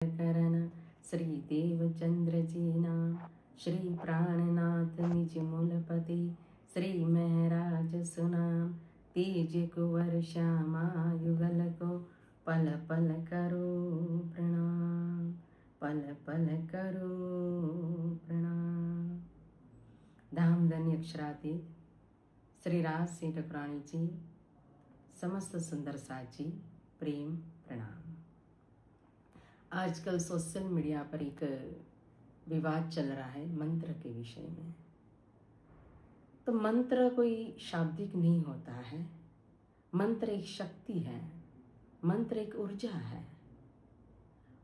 करण श्री देवचंद्र जीना, श्री प्राणनाथ निज मूलपति, श्री महराज सुनाम, तेज कुंवर श्यामा युगल को, पल पल करो प्रणाम, पल पल करो प्रणाम। धामधन्य अक्षरातीत श्री राज सिंह ठकुरानी जी, समस्त सुंदर साची प्रेम प्रणाम। आजकल सोशल मीडिया पर एक विवाद चल रहा है मंत्र के विषय में। तो मंत्र कोई शाब्दिक नहीं होता है, मंत्र एक शक्ति है, मंत्र एक ऊर्जा है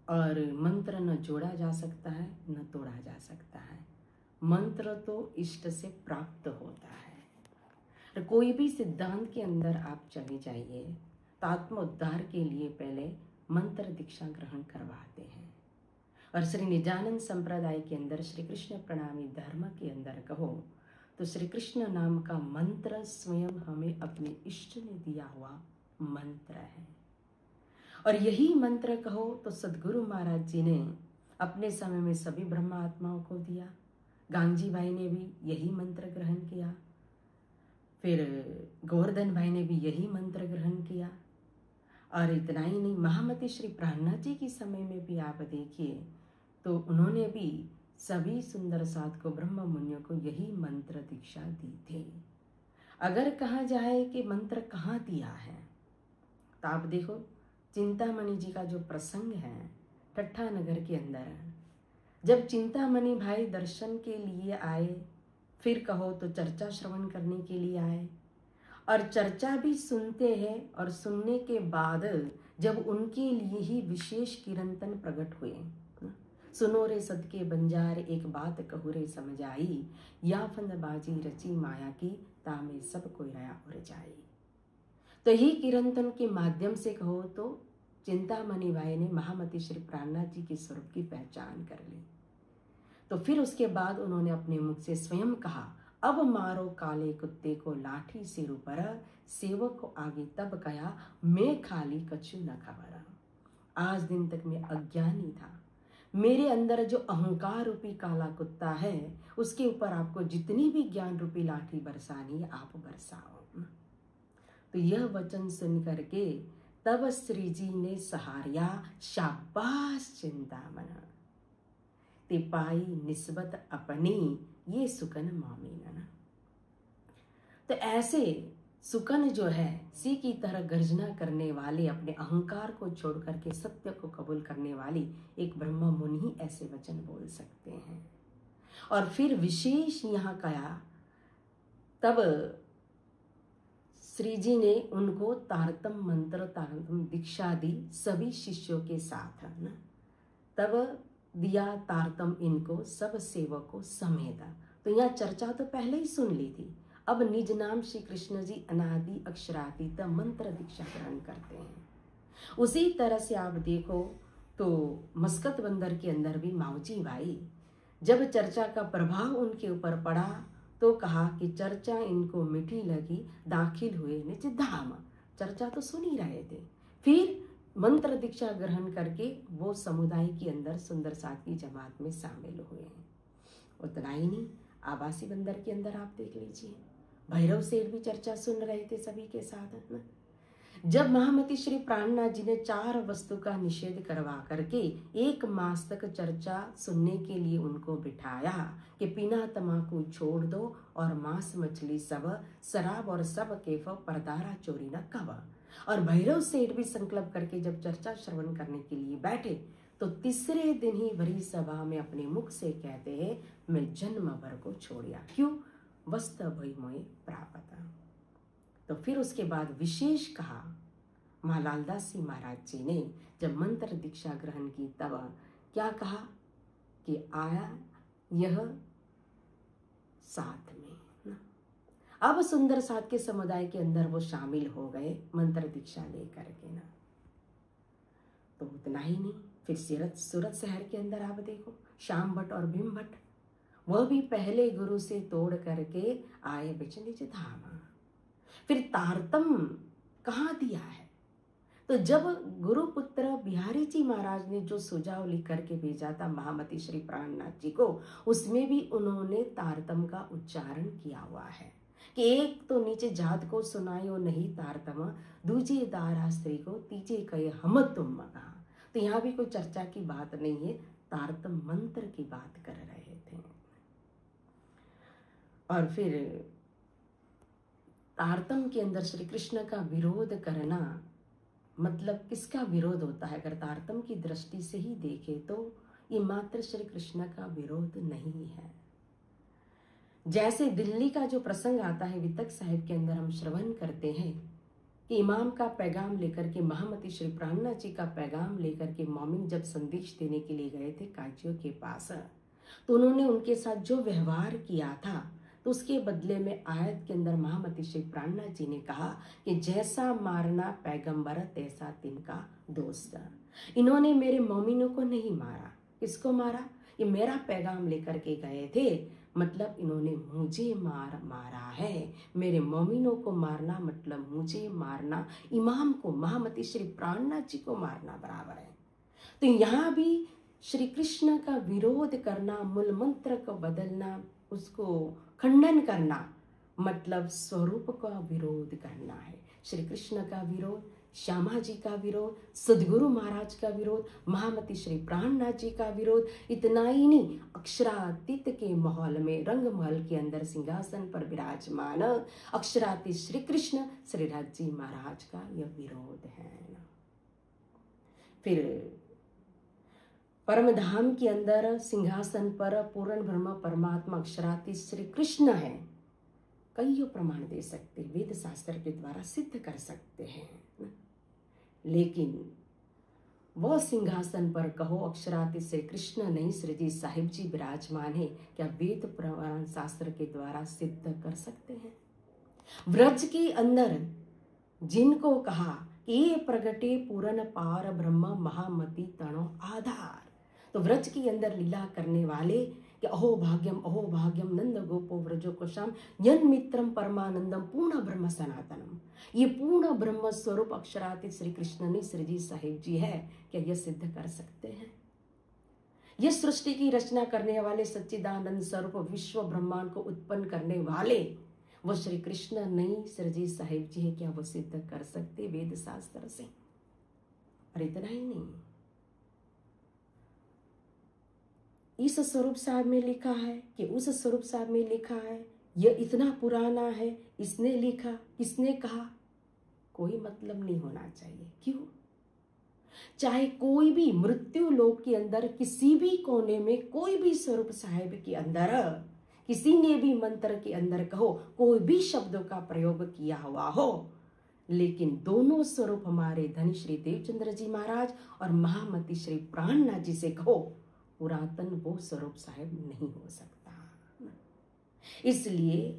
और मंत्र न जोड़ा जा सकता है न तोड़ा जा सकता है। मंत्र तो इष्ट से प्राप्त होता है। और कोई भी सिद्धांत के अंदर आप चले जाइए तो आत्म उद्धार के लिए पहले मंत्र दीक्षा ग्रहण करवाते हैं। और श्री निजानंद संप्रदाय के अंदर श्री कृष्ण प्रणामी धर्म के अंदर कहो तो श्री कृष्ण नाम का मंत्र स्वयं हमें अपने इष्ट ने दिया हुआ मंत्र है। और यही मंत्र कहो तो सदगुरु महाराज जी ने अपने समय में सभी ब्रह्मा आत्माओं को दिया। गांधी भाई ने भी यही मंत्र ग्रहण किया, फिर गोवर्धन भाई ने भी यही मंत्र ग्रहण किया। और इतना ही नहीं, महामती श्री प्राणनाथ जी के समय में भी आप देखिए तो उन्होंने भी सभी सुंदर साध को, ब्रह्म मुनियों को यही मंत्र दीक्षा दी थी। अगर कहा जाए कि मंत्र कहाँ दिया है तो आप देखो चिंतामणि जी का जो प्रसंग है ठट्ठा नगर के अंदर, जब चिंतामणि भाई दर्शन के लिए आए, फिर कहो तो चर्चा श्रवण करने के लिए आए और चर्चा भी सुनते हैं। और सुनने के बाद जब उनके लिए ही विशेष किरंतन प्रकट हुए, सुनो रे सदके बंजार एक बात कहू रे समझ आई, या फंदबाजी रची माया की तामे सब कोई रया उड़ जाई। तो ही किरंतन के माध्यम से कहो तो चिंतामणि भाई ने महामती श्री प्राणनाथ जी के स्वरूप की पहचान कर ली। तो फिर उसके बाद उन्होंने अपने मुख से स्वयं कहा, अब मारो काले कुत्ते को लाठी सिर ऊपर, सेवक को आगे तब कहा मैं खाली कछु न खबर। आज दिन तक मैं अज्ञानी था, मेरे अंदर जो अहंकार रूपी काला कुत्ता है उसके ऊपर आपको जितनी भी ज्ञान रूपी लाठी बरसानी है आप बरसाओ। तो यह वचन सुन करके तब श्री जी ने सहारिया, शाबाश चिंतामण, ते पाई निस्बत अपनी ये सुकन मोमिनन। तो ऐसे सुकन जो है सी की तरह गर्जना करने वाले, अपने अहंकार को छोड़ करके सत्य को कबूल करने वाली एक ब्रह्म मुनि ही ऐसे वचन बोल सकते हैं। और फिर विशेष यहाँ कहा, तब श्री जी ने उनको तारतम मंत्र तारतम दीक्षा दी सभी शिष्यों के साथ न, तब दिया तारतम इनको सब सेवकों समेत। तो यहाँ चर्चा तो पहले ही सुन ली थी, अब निज नाम श्री कृष्ण जी अनादि अक्षरातीत मंत्र दीक्षा ग्रहण करते हैं। उसी तरह से आप देखो तो मस्कत बंदर के अंदर भी मावजी भाई जब चर्चा का प्रभाव उनके ऊपर पड़ा तो कहा कि चर्चा इनको मीठी लगी, दाखिल हुए निज धाम। चर्चा तो सुन ही रहे थे, फिर मंत्र दीक्षा ग्रहण करके वो समुदाय के अंदर सुंदर साथ की जमात में शामिल हुए हैं। उतना ही नहीं, आवासी बंदर के अंदर आप देख लीजिए, भैरव सेठ भी चर्चा सुन रहे थे सभी के साथ न। जब महामती श्री प्राणनाथ जी ने 4 वस्तु का निषेध करवा करके 1 मास तक चर्चा सुनने के लिए उनको बिठाया कि पीना तमाकू छोड़ दो और मांस मछली सब, शराब और सब केफ, परदारा चोरी न कब। और भैरव सेठ भी संकल्प करके जब चर्चा श्रवण करने के लिए बैठे तो तीसरे दिन ही भरी सभा में अपने मुख से कहते हैं, मैं जन्म भर को छोड़िया, क्यों वस्त भई मोए प्राप्त। तो फिर उसके बाद विशेष कहा, माँ लालदास जी महाराज जी ने जब मंत्र दीक्षा ग्रहण की तब क्या कहा कि आया यह साथ में ना। अब सुंदर साथ के समुदाय के अंदर वो शामिल हो गए मंत्र दीक्षा लेकर के ना। तो उतना ही नहीं, फिर सूरत शहर के अंदर आप देखो श्याम भट्ट और भीम भट्ट, वह भी पहले गुरु से तोड़ करके आए बिच निज धाम। फिर तारतम कहाँ दिया है, तो जब गुरुपुत्र बिहारी जी महाराज ने जो सुझाव लिख करके भेजा था महामती श्री प्राणनाथ जी को, उसमें भी उन्होंने तारतम का उच्चारण किया हुआ है कि एक तो नीचे जात को सुनायो नहीं तारतम, दूजे दारा स्त्री को, तीजे कहे हम तुम मगा। तो यहाँ भी कोई चर्चा की बात नहीं है, तारतम मंत्र की बात कर रहे थे। और फिर तारतम के अंदर श्री कृष्ण का विरोध करना, मतलब किसका विरोध होता है? अगर तारतम की दृष्टि से ही देखे तो ये मात्र श्री कृष्ण का विरोध नहीं है। जैसे दिल्ली का जो प्रसंग आता है वितक साहिब के अंदर, हम श्रवण करते हैं कि इमाम का पैगाम लेकर के, महामती श्री प्राणनाथ जी का पैगाम लेकर के मोमिन जब संदेश देने के लिए गए थे काजियों के पास, तो उन्होंने उनके साथ जो व्यवहार किया था, तो उसके बदले में आयत के अंदर महामती श्री प्राणनाथ जी ने कहा कि जैसा मारना पैगंबर तैसा तिनका दोस्त। इन्होंने मेरे मोमिनों को नहीं मारा। किसको मारा? ये मेरा पैगाम लेकर के गए थे, मतलब इन्होंने मुझे मारा है। मेरे मोमिनों को मारना मतलब मुझे मारना, इमाम को, महामती श्री प्राणनाथ जी को मारना बराबर है। तो यहाँ भी श्री कृष्ण का विरोध करना, मूल मंत्र को बदलना, उसको खंडन करना, मतलब स्वरूप का विरोध करना है। श्री कृष्ण का विरोध, श्यामा जी का विरोध, सदगुरु महाराज का विरोध, महामती श्री प्राणनाथ जी का विरोध। इतना ही नहीं, अक्षरातीत के माहौल में, रंग महल के अंदर सिंहासन पर विराजमान अक्षरातीत श्री कृष्ण श्रीराज जी महाराज का यह विरोध है। फिर परम धाम के अंदर सिंहासन पर पूर्ण ब्रह्म परमात्मा अक्षरातीत श्री कृष्ण है। कईयों प्रमाण दे सकते, वेद शास्त्र के द्वारा सिद्ध कर सकते हैं, लेकिन वह सिंहासन पर कहो अक्षरातीत श्री कृष्ण नहीं, श्री जी साहिब जी विराजमान है, क्या वेद पुराण शास्त्र के द्वारा सिद्ध कर सकते हैं? व्रज के अंदर जिनको कहा कि ये प्रगटे पूर्ण पार ब्रह्म महामती तणो आधार, तो व्रज के अंदर लीला करने वाले कि अहो भाग्यम नंद गोपो व्रजो कोशाम यन मित्रम परमानंदम पूर्ण ब्रह्म सनातनम, ये पूर्ण ब्रह्म स्वरूप अक्षरातीत श्री कृष्ण ने श्री जी साहिब जी है, क्या यह सिद्ध कर सकते हैं? यह सृष्टि की रचना करने वाले सच्चिदानंद स्वरूप विश्व ब्रह्मांड को उत्पन्न करने वाले वो श्री कृष्ण नहीं, श्री जी साहिब जी है, क्या वो सिद्ध कर सकते वेद शास्त्र से? और इतना ही नहीं, इस स्वरूप साहब में लिखा है कि उस स्वरूप साहब में लिखा है, यह इतना पुराना है, इसने लिखा, किसने कहा, कोई मतलब नहीं होना चाहिए। क्यों? चाहे कोई भी मृत्यु लोक के अंदर किसी भी कोने में कोई भी स्वरूप साहिब के अंदर किसी ने भी मंत्र के अंदर कहो कोई भी शब्दों का प्रयोग किया हुआ हो, लेकिन दोनों स्वरूप हमारे धनी श्री देवचंद्र जी महाराज और महामती श्री प्राणनाथ जी से कहो, पुरातन वो स्वरूप साहिब नहीं हो सकता। इसलिए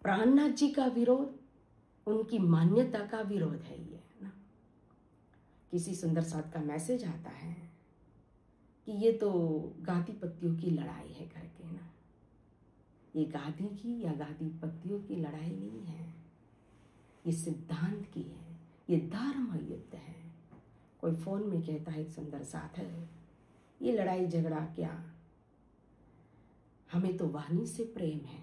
प्राणनाथ जी का विरोध उनकी मान्यता का विरोध है ये ना। किसी सुंदर साथ का मैसेज आता है कि ये तो गादी पत्तियों की लड़ाई है करके ना। ये गादी की या गादी पत्तियों की लड़ाई नहीं है, ये सिद्धांत की है, ये धर्म युद्ध है। कोई फोन में कहता है एक सुंदर साथ है, ये लड़ाई झगड़ा क्या, हमें तो वाणी से प्रेम है,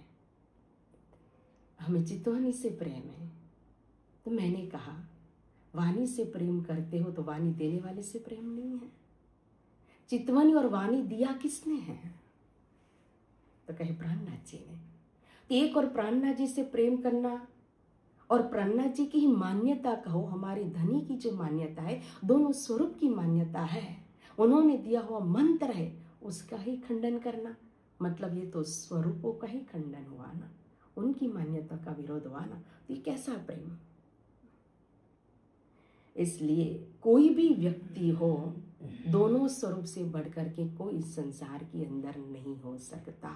हमें चितवानी से प्रेम है। तो मैंने कहा वाणी से प्रेम करते हो तो वाणी देने वाले से प्रेम नहीं है? चितवानी और वाणी दिया किसने है? तो कहे प्राणनाथ जी ने। एक और प्राणनाथ जी से प्रेम करना और प्राणनाथ जी की ही मान्यता कहो, हमारे धनी की जो मान्यता है, दोनों स्वरूप की मान्यता है, उन्होंने दिया हुआ मंत्र है, उसका ही खंडन करना, मतलब ये तो स्वरूपों का ही खंडन हुआ ना, उनकी मान्यता का विरोध हुआ ना। तो ये कैसा प्रेम? इसलिए कोई भी व्यक्ति हो, दोनों स्वरूप से बढ़कर के कोई संसार के अंदर नहीं हो सकता।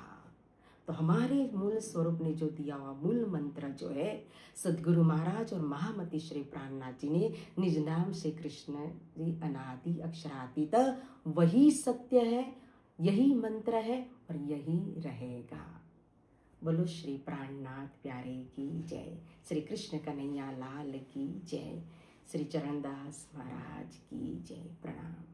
तो हमारे मूल स्वरूप ने जो दिया हुआ मूल मंत्र जो है, सदगुरु महाराज और महामती श्री प्राणनाथ जी ने निज नाम से कृष्ण जी अनादि अक्षरातीत, वही सत्य है, यही मंत्र है और यही रहेगा। बोलो श्री प्राणनाथ प्यारे की जय, श्री कृष्ण कन्हैया लाल की जय। श्री चरणदास महाराज की जय। प्रणाम।